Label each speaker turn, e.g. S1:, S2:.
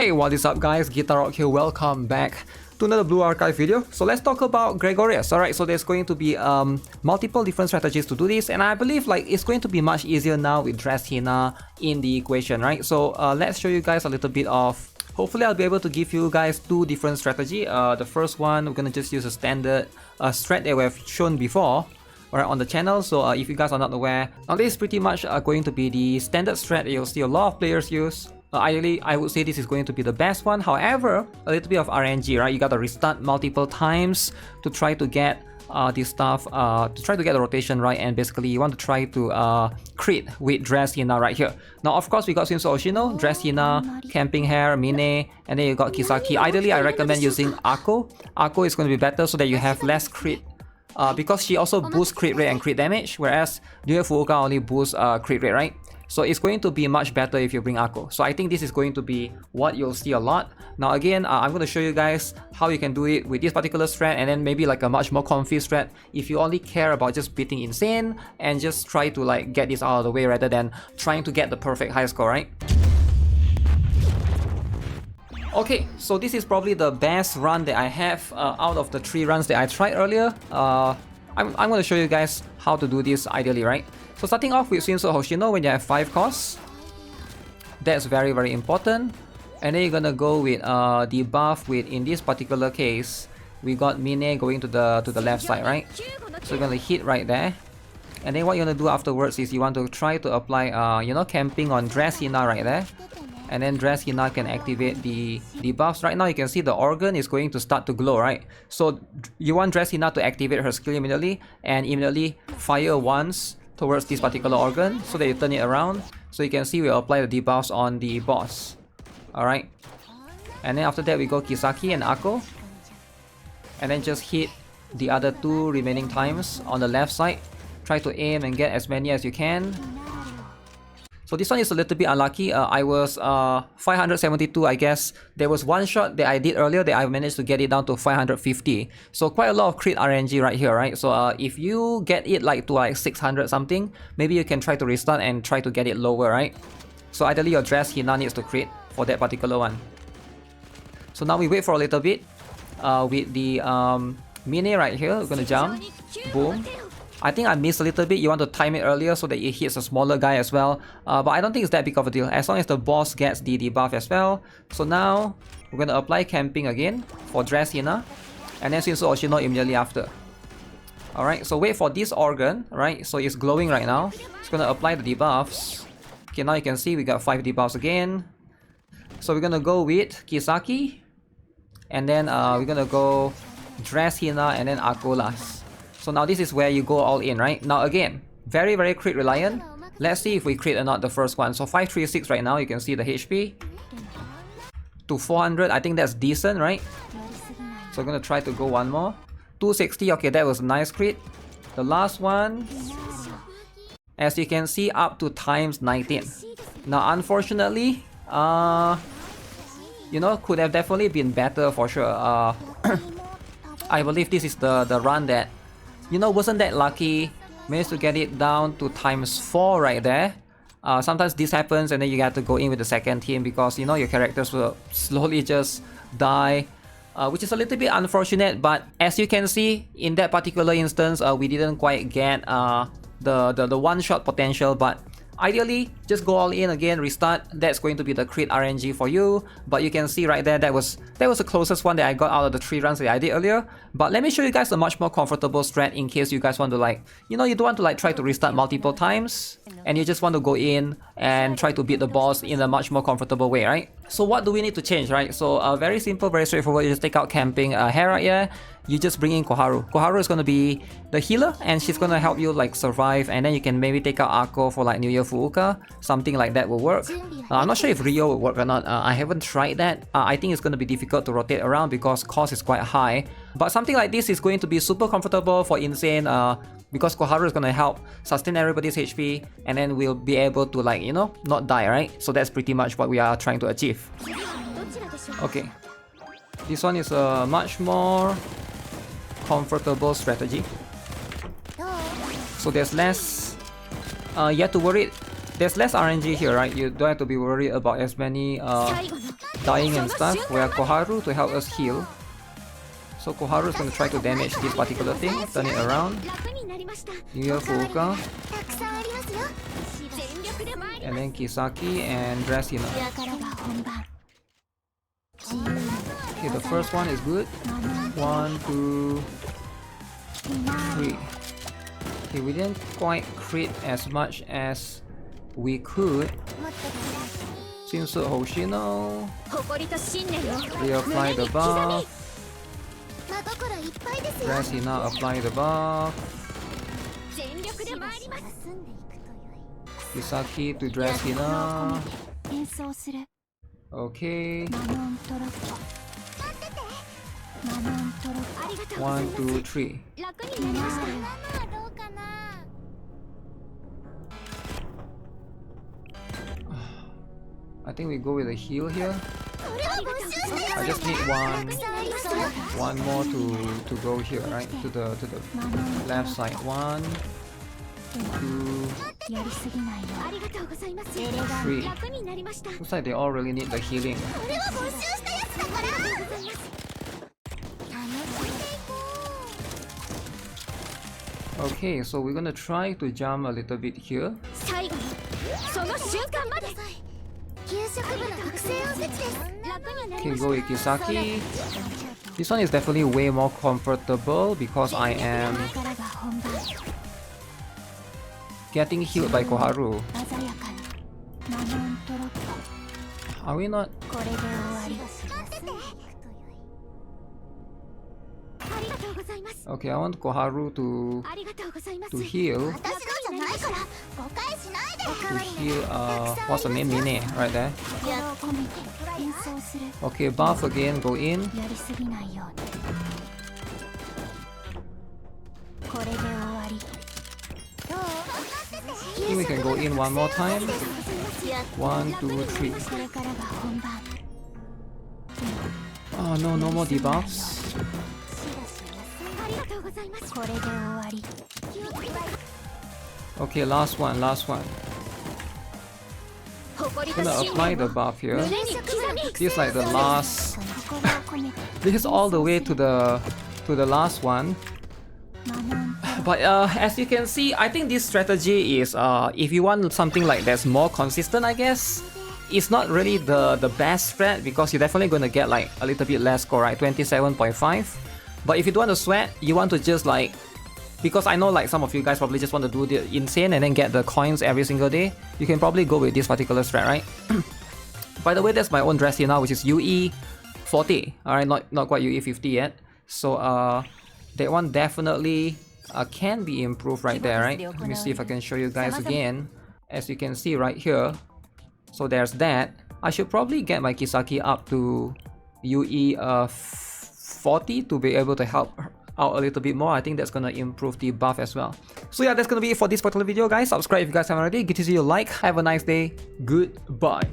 S1: Hey, what is up guys, Guitar Rock here, welcome back to another Blue Archive video. So let's talk about Gregorius. Alright, so there's going to be multiple different strategies to do this, and I believe like it's going to be much easier now with Dress HINA in the equation, right? So let's show you guys a little bit of, hopefully I'll be able to give you guys two different strategy. The first one, we're gonna just use a standard strat that we've shown before, alright, on the channel. So if you guys are not aware, now this is pretty much going to be the standard strat that you'll see a lot of players use. Ideally, I would say this is going to be the best one. However, a little bit of RNG, right? You gotta restart multiple times to try to get this stuff, to try to get the rotation right, and basically you want to try to crit with Dress HINA right here. Now, of course, we got Swimsuit Oshino, Dress HINA, Camping Hair, Mine, and then you got Kisaki. Ideally, I recommend using Akko. Akko is going to be better so that you have less crit. Because she also boosts crit rate and crit damage, whereas New Fuuka only boosts crit rate, right? So it's going to be much better if you bring Akko. So I think this is going to be what you'll see a lot. Now again, I'm going to show you guys how you can do it with this particular strat, and then maybe like a much more comfy strat if you only care about just beating insane and just try to like get this out of the way rather than trying to get the perfect high score, right? Okay, so this is probably the best run that I have out of the 3 runs that I tried earlier. I'm going to show you guys how to do this ideally, right? So starting off with Swimsuit Hoshino when you have 5 costs, that's very very important. And then you're gonna go with the buff with, in this particular case, we got Mine going to the left side, right? So you're gonna hit right there. And then what you're gonna do afterwards is you want to try to apply you know, camping on Dress HINA right there. And then Dress HINA can activate the buffs. Right now you can see the organ is going to start to glow, right? So you want Dress HINA to activate her skill immediately and immediately fire once towards this particular organ so that you turn it around. So you can see we apply the debuffs on the boss. Alright. And then after that we go Kisaki and Akko. And then just hit the other 2 remaining times on the left side. Try to aim and get as many as you can. So this one is a little bit unlucky. I was 572, I guess. There was one shot that I did earlier that I managed to get it down to 550. So quite a lot of crit RNG right here, right? So if you get it like to like 600 something, maybe you can try to restart and try to get it lower, right? So ideally your Dress HINA needs to crit for that particular one. So now we wait for a little bit with the Mine right here. We're gonna jump. Boom. I think I missed a little bit. You want to time it earlier so that it hits a smaller guy as well. But I don't think it's that big of a deal, as long as the boss gets the debuff as well. So now we're going to apply camping again for Dress HINA. And then Swimsuit Oshino immediately after. Alright, so wait for this organ, right? So it's glowing right now. It's going to apply the debuffs. Okay, now you can see we got 5 debuffs again. So we're going to go with Kisaki. And then we're going to go Dress HINA and then Akko last. So now this is where you go all in, right? Now again, very very crit reliant. Let's see if we crit or not the first one. So 536 right now, you can see the HP. To 400, I think that's decent, right? So I'm gonna try to go one more. 260, okay, that was a nice crit. The last one, as you can see, up to times 19. Now unfortunately, you know, could have definitely been better for sure. I believe this is the run that, you know, wasn't that lucky. Managed to get it down to times 4 right there. Sometimes this happens and then you have to go in with the second team because, you know, your characters will slowly just die. Which is a little bit unfortunate, but as you can see, in that particular instance, we didn't quite get the one-shot potential, but ideally, just go all in again, restart. That's going to be the crit RNG for you. But you can see right there, that was the closest one that I got out of the 3 runs that I did earlier. But let me show you guys a much more comfortable strat in case you guys want to, like, you know, you don't want to like try to restart multiple times and you just want to go in and try to beat the boss in a much more comfortable way, right? So what do we need to change, right? So very simple, very straightforward. You just take out Camping Hair right here. You just bring in Koharu. Koharu is going to be the healer and she's going to help you like survive, and then you can maybe take out Akko for like New Year Fuuka. Something like that will work. I'm not sure if Rio will work or not. I haven't tried that. I think it's going to be difficult to rotate around because cost is quite high. But something like this is going to be super comfortable for insane because Koharu is going to help sustain everybody's HP, and then we'll be able to, like, you know, not die, right? So that's pretty much what we are trying to achieve. Okay. This one is a much more comfortable strategy. So there's less, you have to worry, there's less RNG here, right? You don't have to be worried about as many dying and stuff, we have Koharu to help us heal. So Koharu is going to try to damage this particular thing, turn it around. Yuya Fuuka. And then Kisaki and Dracena. Okay, the first one is good. 1, 2, 3. Okay, we didn't quite crit as much as we could. Shinsu Hoshino. Reapply the buff. Dracena apply the buff. Kisaki to Dracena. Okay. 1, 2, 3. I think we go with a heal here. I just need one more to go here, right? To the left side. 1, 2, 3. Looks like they all really need the healing. Okay, so we're gonna try to jump a little bit here. Okay, go with Kisaki. This one is definitely way more comfortable because I am getting healed by Koharu. Are we not? Okay, I want Koharu to heal. What's the name? Mine, right there. Okay, buff again, go in. I think we can go in one more time. 1, 2, 3. Oh no, no more debuffs. Okay, last one. I'm gonna apply the buff here. This is like the last. This is all the way to the last one. But as you can see, I think this strategy is if you want something like that's more consistent, I guess. It's not really the best strat because you're definitely gonna get like a little bit less score, right? 27.5. But if you don't want to sweat, you want to just like, because I know like some of you guys probably just want to do the insane and then get the coins every single day, you can probably go with this particular strat, right? By the way, that's my own Dracena, which is UE 40, alright, not quite UE 50 yet. So that one definitely can be improved right there, right? Let me see if I can show you guys again. As you can see right here, so there's that. I should probably get my Kisaki up to UE 40 to be able to help out a little bit more. I think that's gonna improve the buff as well. So yeah, that's gonna be it for this particular video, guys. Subscribe if you guys haven't already. Good to see you. Like. Have a nice day. Goodbye.